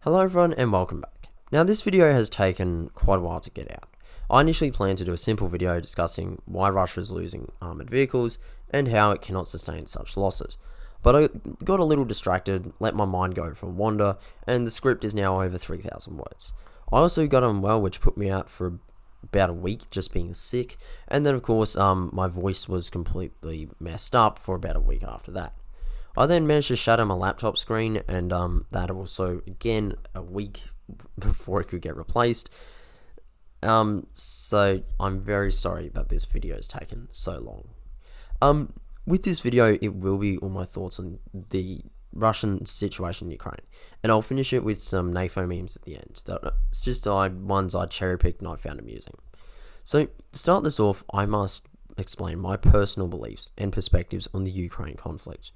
Hello everyone and welcome back. Now this video has taken quite a while to get out. I initially planned to do a simple video discussing why Russia is losing armoured vehicles and how it cannot sustain such losses. But I got a little distracted, let my mind go for a wander, and the script is now over 3,000 words. I also got unwell, which put me out for about a week just being sick, and then of course my voice was completely messed up for about a week after that. I then managed to shatter my laptop screen, and that also, again, a week before it could get replaced. So I'm very sorry that this video has taken so long. With this video, it will be all my thoughts on the Russian situation in Ukraine, and I'll finish it with some NATO memes at the end. It's just ones I cherry-picked and I found amusing. So, to start this off, I must explain my personal beliefs and perspectives on the Ukraine conflict.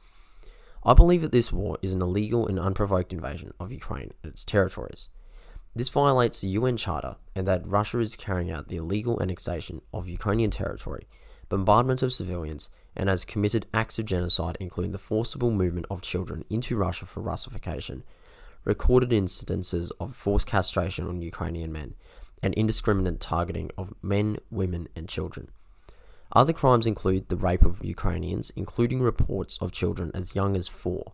I believe that this war is an illegal and unprovoked invasion of Ukraine and its territories. This violates the UN Charter, and that Russia is carrying out the illegal annexation of Ukrainian territory, bombardment of civilians, and has committed acts of genocide, including the forcible movement of children into Russia for Russification, recorded incidences of forced castration on Ukrainian men, and indiscriminate targeting of men, women, and children. Other crimes include the rape of Ukrainians, including reports of children as young as 4,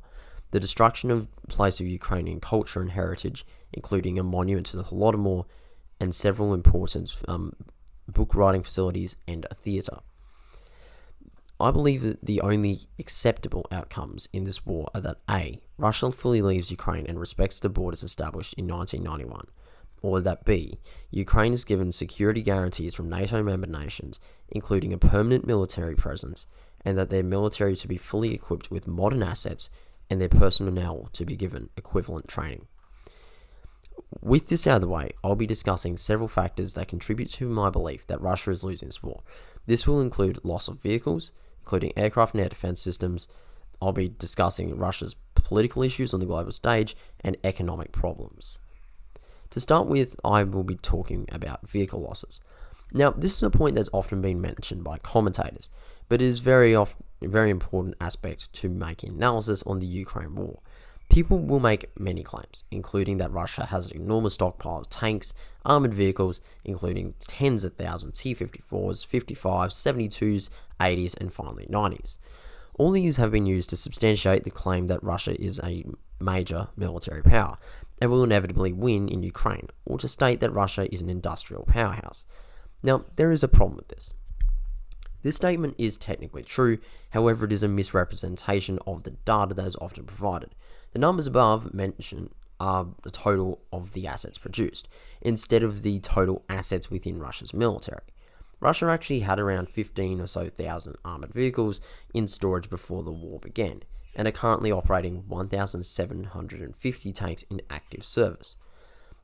the destruction of place of Ukrainian culture and heritage, including a monument to the Holodomor, and several important book writing facilities and a theatre. I believe that the only acceptable outcomes in this war are that A. Russia fully leaves Ukraine and respects the borders established in 1991, or that B. Ukraine is given security guarantees from NATO member nations, including a permanent military presence, and that their military to be fully equipped with modern assets and their personnel to be given equivalent training. With this out of the way, I'll be discussing several factors that contribute to my belief that Russia is losing this war. This will include loss of vehicles, including aircraft and air defense systems. I'll be discussing Russia's political issues on the global stage and economic problems. To start with, I will be talking about vehicle losses. Now, this is a point that's often been mentioned by commentators, but it is a very important aspect to make analysis on the Ukraine war. People will make many claims, including that Russia has an enormous stockpile of tanks, armoured vehicles, including tens of thousands T-54s, 55s, 72s, 80s, and finally 90s. All these have been used to substantiate the claim that Russia is a major military power and will inevitably win in Ukraine, or to state that Russia is an industrial powerhouse. Now, there is a problem with this. This statement is technically true, however it is a misrepresentation of the data that is often provided. The numbers above mentioned are the total of the assets produced, instead of the total assets within Russia's military. Russia actually had around 15 or so thousand armoured vehicles in storage before the war began, and are currently operating 1,750 tanks in active service.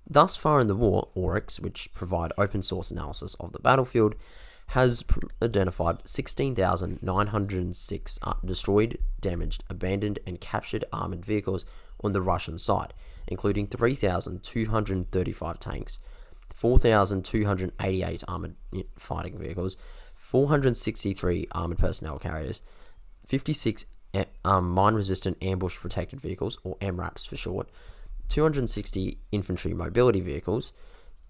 Thus far in the war, Oryx, which provide open source analysis of the battlefield, has identified 16,906 destroyed, damaged, abandoned, and captured armoured vehicles on the Russian side, including 3,235 tanks, 4,288 armoured fighting vehicles, 463 armoured personnel carriers, 56 mine-resistant ambush-protected vehicles, or MRAPs for short, 260 infantry mobility vehicles,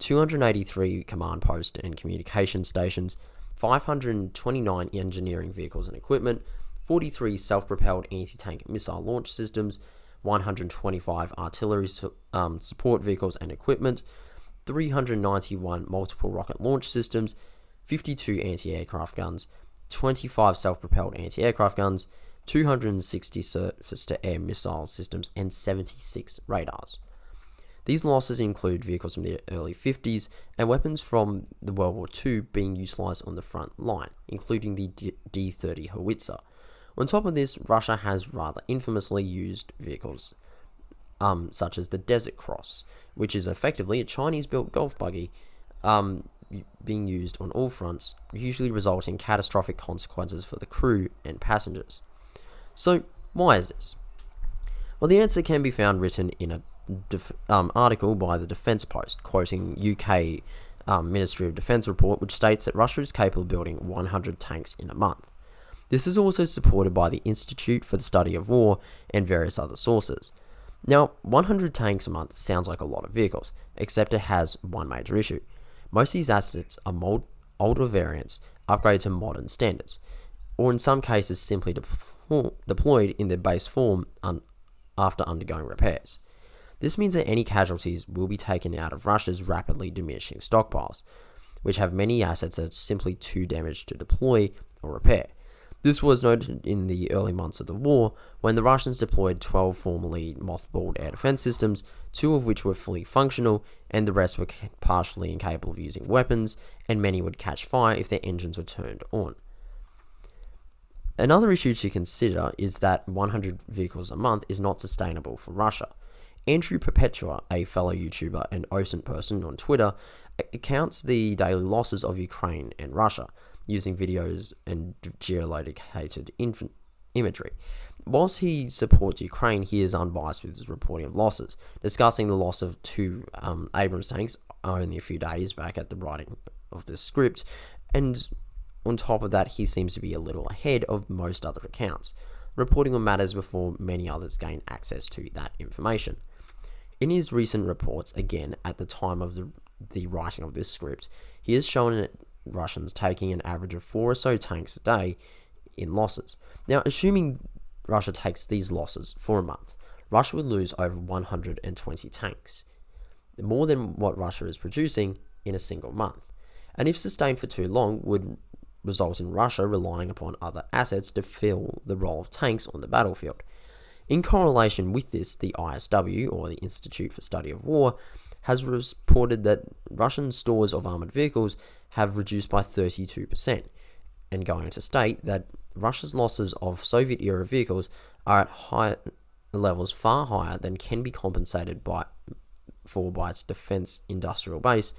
283 command post and communication stations, 529 engineering vehicles and equipment, 43 self-propelled anti-tank missile launch systems, 125 artillery support vehicles and equipment, 391 multiple rocket launch systems, 52 anti-aircraft guns, 25 self-propelled anti-aircraft guns, 260 surface-to-air missile systems, and 76 radars. These losses include vehicles from the early 50s and weapons from the World War II being utilised on the front line, including the D-30 howitzer. On top of this, Russia has rather infamously used vehicles such as the Desert Cross, which is effectively a Chinese-built golf buggy being used on all fronts, usually resulting in catastrophic consequences for the crew and passengers. So, why is this? Well, the answer can be found written in a article by the Defence Post, quoting UK Ministry of Defence report, which states that Russia is capable of building 100 tanks in a month. This is also supported by the Institute for the Study of War and various other sources. Now, 100 tanks a month sounds like a lot of vehicles, except it has one major issue. Most of these assets are older variants upgraded to modern standards, or in some cases simply deployed in their base form after undergoing repairs. This means that any casualties will be taken out of Russia's rapidly diminishing stockpiles, which have many assets that are simply too damaged to deploy or repair. This was noted in the early months of the war, when the Russians deployed 12 formerly mothballed air defense systems, 2 of which were fully functional, and the rest were partially incapable of using weapons, and many would catch fire if their engines were turned on. Another issue to consider is that 100 vehicles a month is not sustainable for Russia. Andrew Perpetua, a fellow YouTuber and OSINT person on Twitter, accounts the daily losses of Ukraine and Russia, using videos and geolocated imagery. Whilst he supports Ukraine, he is unbiased with his reporting of losses, discussing the loss of 2 Abrams tanks only a few days back at the writing of this script, and on top of that, he seems to be a little ahead of most other accounts, reporting on matters before many others gain access to that information. In his recent reports, again at the time of the writing of this script, he has shown Russians taking an average of 4 or so tanks a day in losses. Now, assuming Russia takes these losses for a month, Russia would lose over 120 tanks, more than what Russia is producing in a single month, and if sustained for too long, would result in Russia relying upon other assets to fill the role of tanks on the battlefield. In correlation with this, the ISW, or the Institute for Study of War, has reported that Russian stores of armoured vehicles have reduced by 32%, and going to state that Russia's losses of Soviet-era vehicles are at high levels far higher than can be compensated by its defence industrial base,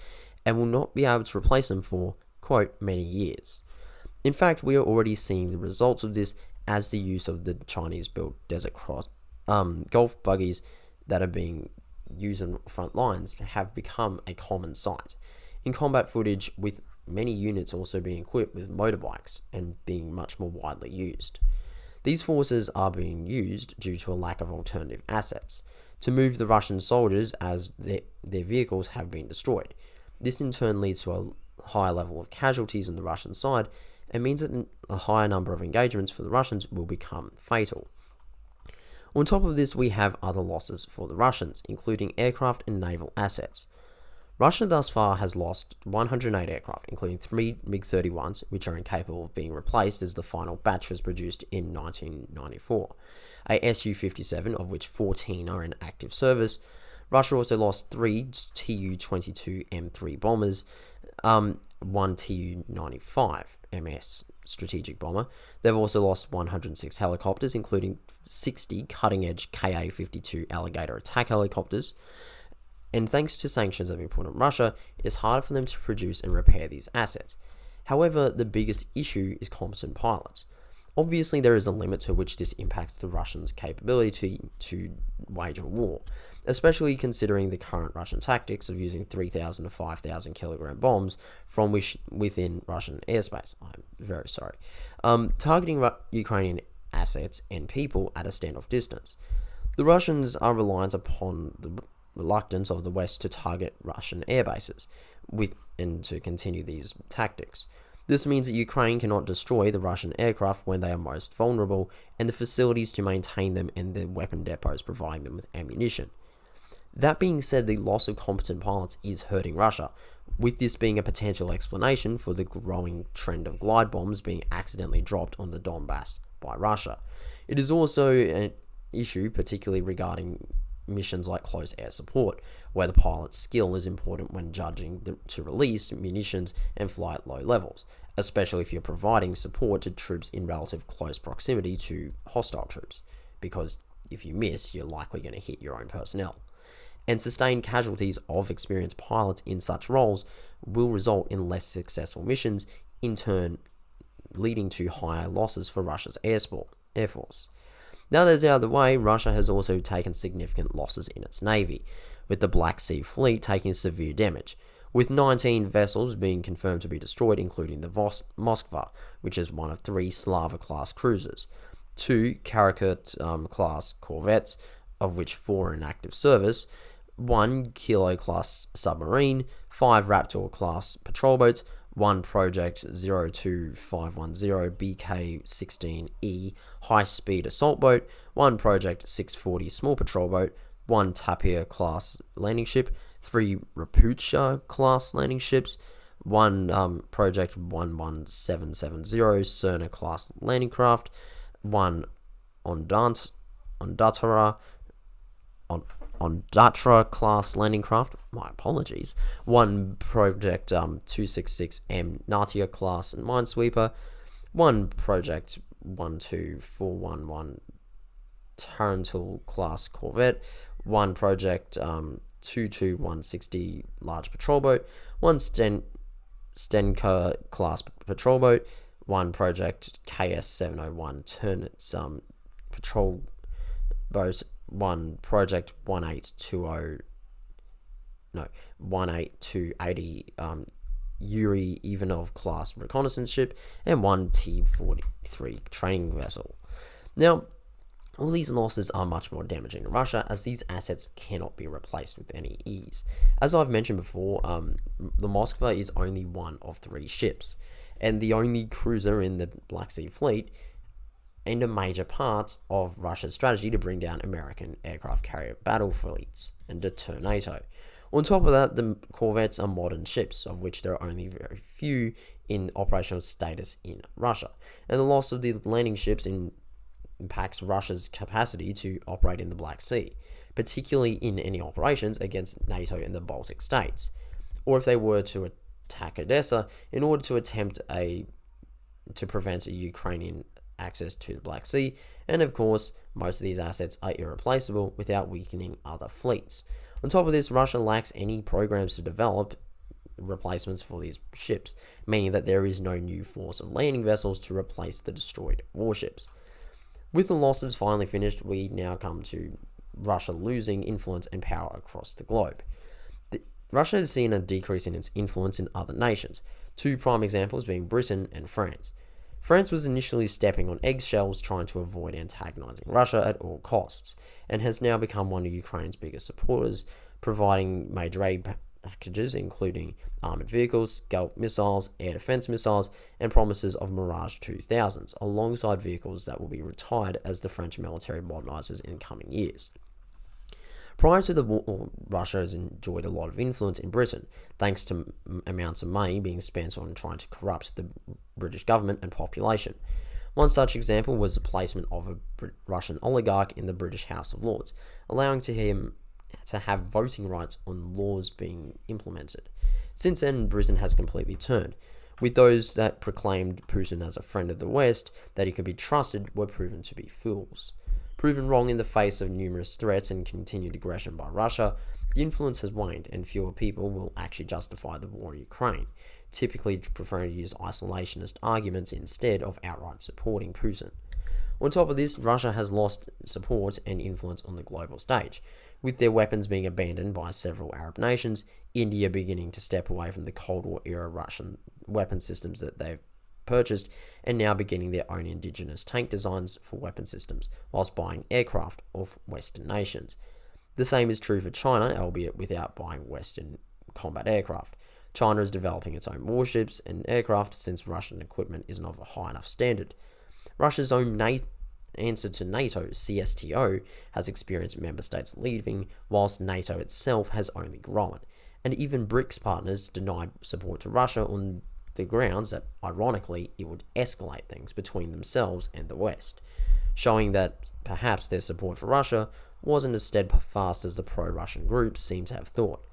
and will not be able to replace them for, quote, many years. In fact, we are already seeing the results of this as the use of the Chinese-built Desert Cross Golf buggies that are being used on front lines have become a common sight in combat footage, with many units also being equipped with motorbikes and being much more widely used. These forces are being used due to a lack of alternative assets to move the Russian soldiers, as their vehicles have been destroyed. This in turn leads to a higher level of casualties on the Russian side, and means that a higher number of engagements for the Russians will become fatal. On top of this, we have other losses for the Russians, including aircraft and naval assets. Russia thus far has lost 108 aircraft, including 3 MiG-31s, which are incapable of being replaced as the final batch was produced in 1994, a Su-57, of which 14 are in active service. Russia also lost 3 Tu-22 M3 bombers, 1 Tu-95 MS strategic bomber. They've also lost 106 helicopters, including 60 cutting-edge Ka-52 Alligator attack helicopters. And thanks to sanctions that have been put on Russia, it's harder for them to produce and repair these assets. However, the biggest issue is competent pilots. Obviously, there is a limit to which this impacts the Russians' capability to wage a war, especially considering the current Russian tactics of using 3,000 to 5,000 kilogram bombs from within Russian airspace. I'm very sorry. Targeting Ukrainian assets and people at a standoff distance. The Russians are reliant upon the reluctance of the West to target Russian air bases and to continue these tactics. This means that Ukraine cannot destroy the Russian aircraft when they are most vulnerable, and the facilities to maintain them and the weapon depots providing them with ammunition. That being said, the loss of competent pilots is hurting Russia, with this being a potential explanation for the growing trend of glide bombs being accidentally dropped on the Donbass by Russia. It is also an issue, particularly regarding missions like close air support, where the pilot's skill is important when judging to release munitions and fly at low levels, especially if you're providing support to troops in relative close proximity to hostile troops, because if you miss, you're likely going to hit your own personnel. And sustained casualties of experienced pilots in such roles will result in less successful missions, in turn leading to higher losses for Russia's Air Force. Now that it's out of the way, Russia has also taken significant losses in its navy, with the Black Sea Fleet taking severe damage, with 19 vessels being confirmed to be destroyed, including the Moskva, which is one of 3 Slava-class cruisers, 2 Karakut-class corvettes, of which 4 are in active service, 1 Kilo class submarine, 5 Raptor class patrol boats, 1 Project 02510 BK-16E high-speed assault boat, 1 Project 640 small patrol boat, 1 Tapir class landing ship, 3 Rapucha class landing ships, 1 Project 11770 Cerner class landing craft, 1 Ondatra class landing craft, my apologies, 1 Project 266M Natia class minesweeper, 1 Project 12411 Tarantul class corvette, 1 Project 22160 large patrol boat, 1 Stenka class patrol boat, 1 Project KS701 Turnitz patrol boat, 1 Project 18280 Yuri Ivanov class reconnaissance ship, and 1 T-43 training vessel. Now, all these losses are much more damaging to Russia, as these assets cannot be replaced with any ease. As I've mentioned before, the Moskva is only one of 3 ships, and the only cruiser in the Black Sea Fleet, and a major part of Russia's strategy to bring down American aircraft carrier battle fleets and deter NATO. On top of that, the corvettes are modern ships, of which there are only very few in operational status in Russia, and the loss of the landing ships impacts Russia's capacity to operate in the Black Sea, particularly in any operations against NATO and the Baltic states, or if they were to attack Odessa in order to attempt to prevent a Ukrainian access to the Black Sea. And of course, most of these assets are irreplaceable without weakening other fleets. On top of this, Russia lacks any programs to develop replacements for these ships, meaning that there is no new force of landing vessels to replace the destroyed warships. With the losses finally finished, we now come to Russia losing influence and power across the globe. Russia has seen a decrease in its influence in other nations, 2 prime examples being Britain and France. France was initially stepping on eggshells trying to avoid antagonizing Russia at all costs, and has now become one of Ukraine's biggest supporters, providing major aid packages including armored vehicles, Scalp missiles, air defense missiles, and promises of Mirage 2000s, alongside vehicles that will be retired as the French military modernizes in coming years. Prior to the war, Russia has enjoyed a lot of influence in Britain, thanks to amounts of money being spent on trying to corrupt the British government and population. One such example was the placement of a Russian oligarch in the British House of Lords, allowing him to have voting rights on laws being implemented. Since then, Britain has completely turned, with those that proclaimed Putin as a friend of the West, that he could be trusted, were proven to be fools. Proven wrong in the face of numerous threats and continued aggression by Russia, the influence has waned, and fewer people will actually justify the war in Ukraine, typically preferring to use isolationist arguments instead of outright supporting Putin. On top of this, Russia has lost support and influence on the global stage, with their weapons being abandoned by several Arab nations, India beginning to step away from the Cold War era Russian weapon systems that they've purchased, and now beginning their own indigenous tank designs for weapon systems, whilst buying aircraft of Western nations. The same is true for China, albeit without buying Western combat aircraft. China is developing its own warships and aircraft since Russian equipment isn't of a high enough standard. Russia's own answer to NATO, CSTO, has experienced member states leaving, whilst NATO itself has only grown, and even BRICS partners denied support to Russia on the grounds that, ironically, it would escalate things between themselves and the West, showing that perhaps their support for Russia wasn't as steadfast as the pro-Russian groups seem to have thought.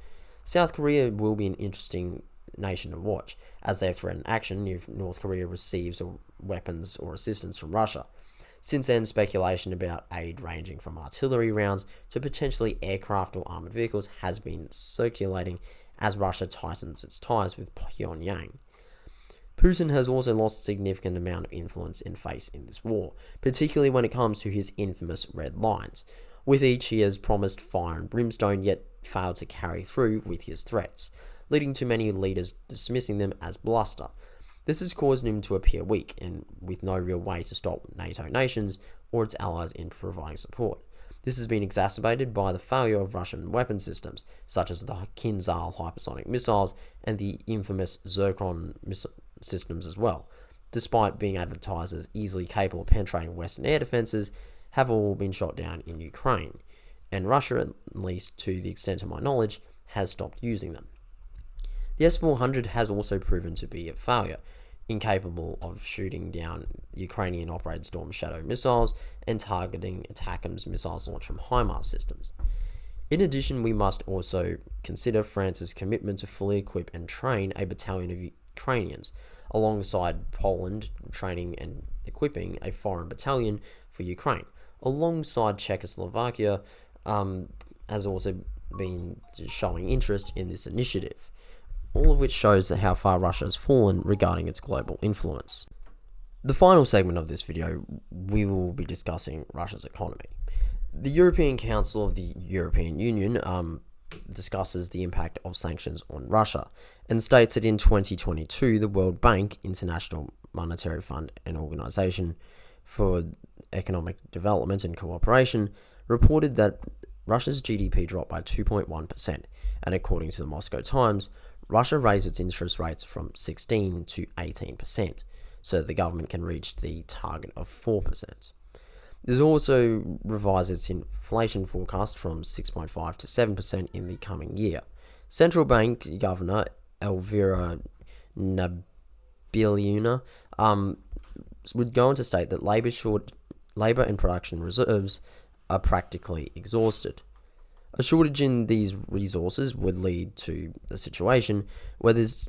South Korea will be an interesting nation to watch, as they have threatened action if North Korea receives weapons or assistance from Russia. Since then, speculation about aid ranging from artillery rounds to potentially aircraft or armored vehicles has been circulating as Russia tightens its ties with Pyongyang. Putin has also lost a significant amount of influence and face in this war, particularly when it comes to his infamous red lines. With each, he has promised fire and brimstone, yet failed to carry through with his threats, leading to many leaders dismissing them as bluster. This has caused him to appear weak, and with no real way to stop NATO nations or its allies in providing support. This has been exacerbated by the failure of Russian weapon systems, such as the Kinzhal hypersonic missiles and the infamous Zircon systems as well. Despite being advertised as easily capable of penetrating Western air defenses, have all been shot down in Ukraine, and Russia, at least to the extent of my knowledge, has stopped using them. The S-400 has also proven to be a failure, incapable of shooting down Ukrainian-operated Storm Shadow missiles and targeting ATACMS missiles launched from HIMARS systems. In addition, we must also consider France's commitment to fully equip and train a battalion of Ukrainians, alongside Poland training and equipping a foreign battalion for Ukraine, alongside Czechoslovakia has also been showing interest in this initiative, all of which shows how far Russia has fallen regarding its global influence. The final segment of this video, we will be discussing Russia's economy. The European Council of the European Union discusses the impact of sanctions on Russia and states that in 2022, the World Bank, International Monetary Fund, and Organization for Economic Development and Cooperation reported that Russia's GDP dropped by 2.1%, and according to the Moscow Times, Russia raised its interest rates from 16 to 18%, so that the government can reach the target of 4%. It has also revised its inflation forecast from 6.5 to 7% in the coming year. Central Bank Governor Elvira Nabiullina would go on to state that labor and production reserves are practically exhausted. A shortage in these resources would lead to a situation where this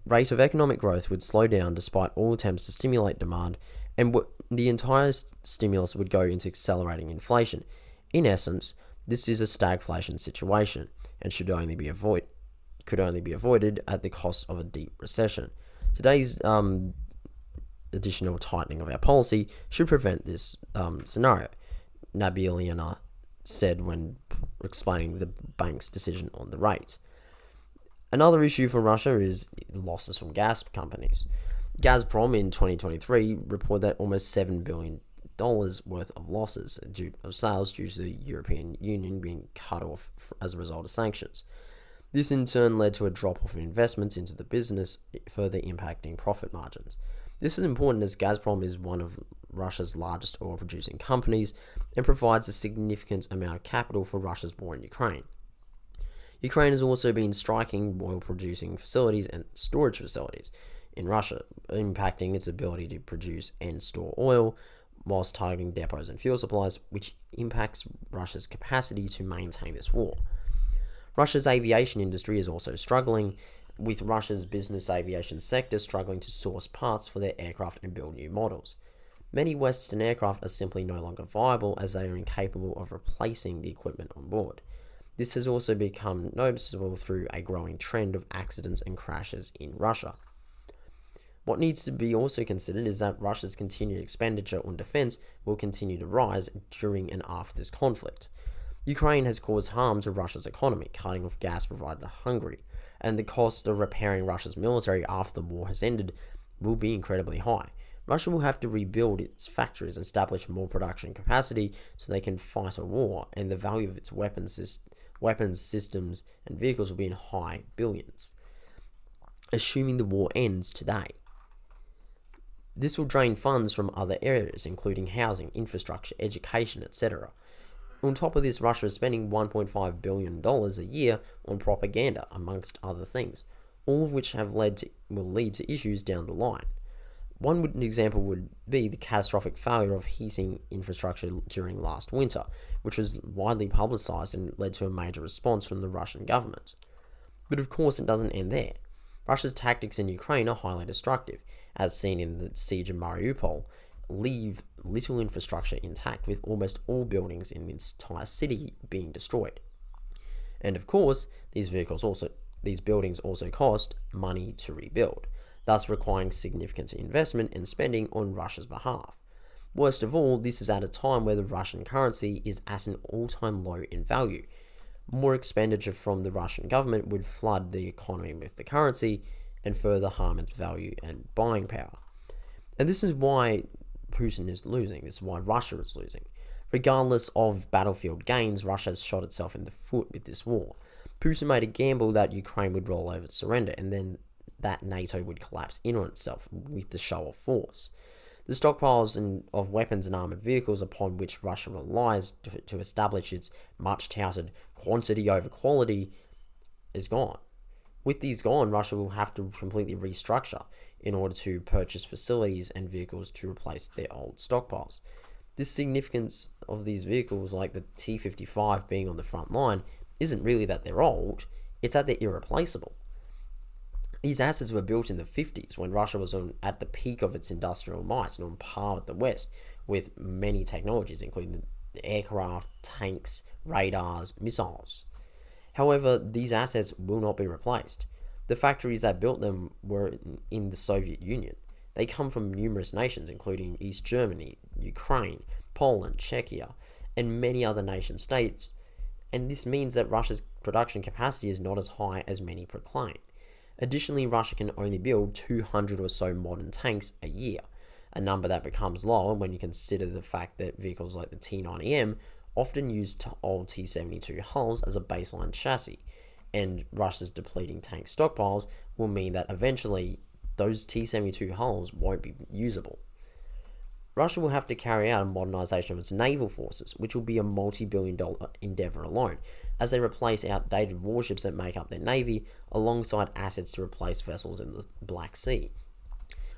rate of economic growth would slow down despite all attempts to stimulate demand, and the entire stimulus would go into accelerating inflation. In essence, this is a stagflation situation and could only be avoided at the cost of a deep recession. Today's additional tightening of our policy should prevent this scenario, Nabiullina said when explaining the bank's decision on the rate. Another issue for Russia is losses from gas companies. Gazprom in 2023 reported that almost $7 billion worth of losses of sales due to the European Union being cut off as a result of sanctions. This in turn led to a drop-off in investments into the business, further impacting profit margins. This is important as Gazprom is one of Russia's largest oil-producing companies and provides a significant amount of capital for Russia's war in Ukraine. Ukraine has also been striking oil-producing facilities and storage facilities in Russia, impacting its ability to produce and store oil, whilst targeting depots and fuel supplies, which impacts Russia's capacity to maintain this war. Russia's aviation industry is also struggling, with Russia's business aviation sector struggling to source parts for their aircraft and build new models. Many Western aircraft are simply no longer viable as they are incapable of replacing the equipment on board. This has also become noticeable through a growing trend of accidents and crashes in Russia. What needs to be also considered is that Russia's continued expenditure on defense will continue to rise during and after this conflict. Ukraine has caused harm to Russia's economy, cutting off gas provided to Hungary, and the cost of repairing Russia's military after the war has ended will be incredibly high. Russia will have to rebuild its factories and establish more production capacity so they can fight a war, and the value of its weapons systems and vehicles will be in high billions, assuming the war ends today. This will drain funds from other areas, including housing, infrastructure, education, etc. On top of this, Russia is spending $1.5 billion a year on propaganda, amongst other things, all of which will lead to issues down the line. One example would be the catastrophic failure of heating infrastructure during last winter, which was widely publicized and led to a major response from the Russian government. But of course, it doesn't end there. Russia's tactics in Ukraine are highly destructive, as seen in the siege of Mariupol, leave little infrastructure intact, with almost all buildings in the entire city being destroyed. And of course, these buildings also cost money to rebuild, thus requiring significant investment and spending on Russia's behalf. Worst of all, this is at a time where the Russian currency is at an all-time low in value. More expenditure from the Russian government would flood the economy with the currency and further harm its value and buying power. And this is why Putin is losing. This is why Russia is losing. Regardless of battlefield gains, Russia has shot itself in the foot with this war. Putin made a gamble that Ukraine would roll over surrender, and then that NATO would collapse in on itself with the show of force. The stockpiles of weapons and armoured vehicles upon which Russia relies to establish its much-touted quantity over quality is gone. With these gone, Russia will have to completely restructure in order to purchase facilities and vehicles to replace their old stockpiles. The significance of these vehicles, like the T-55 being on the front line, isn't really that they're old, it's that they're irreplaceable. These assets were built in the 50s when Russia was at the peak of its industrial might and on par with the West, with many technologies including aircraft, tanks, radars, missiles. However, these assets will not be replaced. The factories that built them were in the Soviet Union. They come from numerous nations including East Germany, Ukraine, Poland, Czechia, and many other nation states, and this means that Russia's production capacity is not as high as many proclaim. Additionally, Russia can only build 200 or so modern tanks a year, a number that becomes lower when you consider the fact that vehicles like the T-90M often use old T-72 hulls as a baseline chassis, and Russia's depleting tank stockpiles will mean that eventually those T-72 hulls won't be usable. Russia will have to carry out a modernization of its naval forces, which will be a multi-billion-dollar endeavor alone, as they replace outdated warships that make up their navy alongside assets to replace vessels in the Black Sea.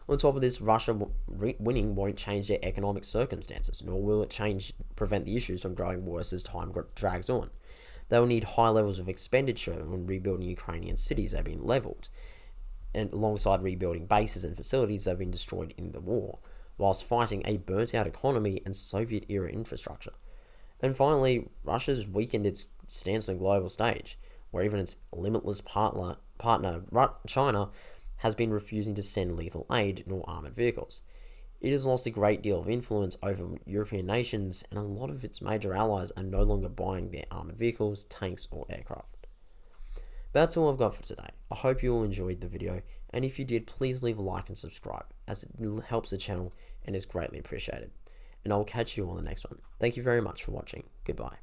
On top of this, Russia winning won't change their economic circumstances, nor will it prevent the issues from growing worse as time drags on. They will need high levels of expenditure on rebuilding Ukrainian cities that have been leveled, and alongside rebuilding bases and facilities that have been destroyed in the war, whilst fighting a burnt-out economy and Soviet-era infrastructure. And finally, Russia's weakened its stance on the global stage, where even its limitless partner China has been refusing to send lethal aid nor armoured vehicles. It has lost a great deal of influence over European nations, and a lot of its major allies are no longer buying their armoured vehicles, tanks, or aircraft. But that's all I've got for today. I hope you all enjoyed the video, and if you did, please leave a like and subscribe, as it helps the channel and is greatly appreciated. And I'll catch you on the next one. Thank you very much for watching. Goodbye.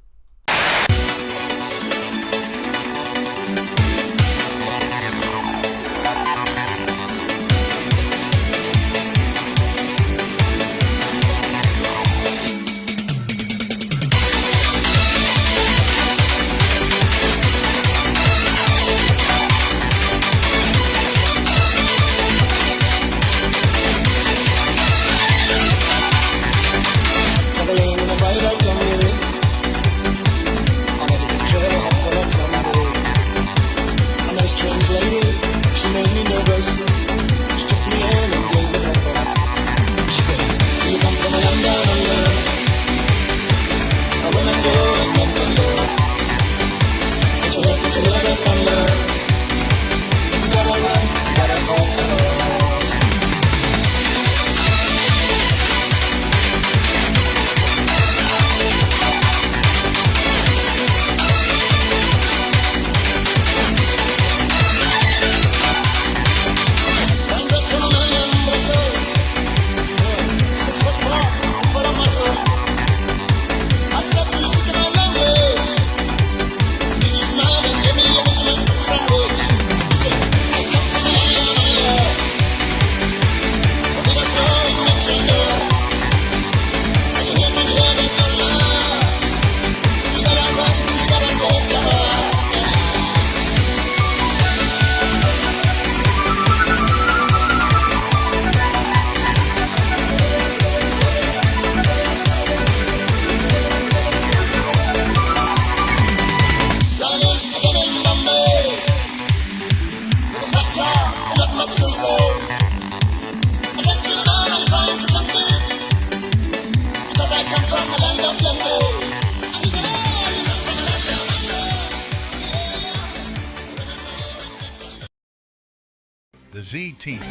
The Z Team.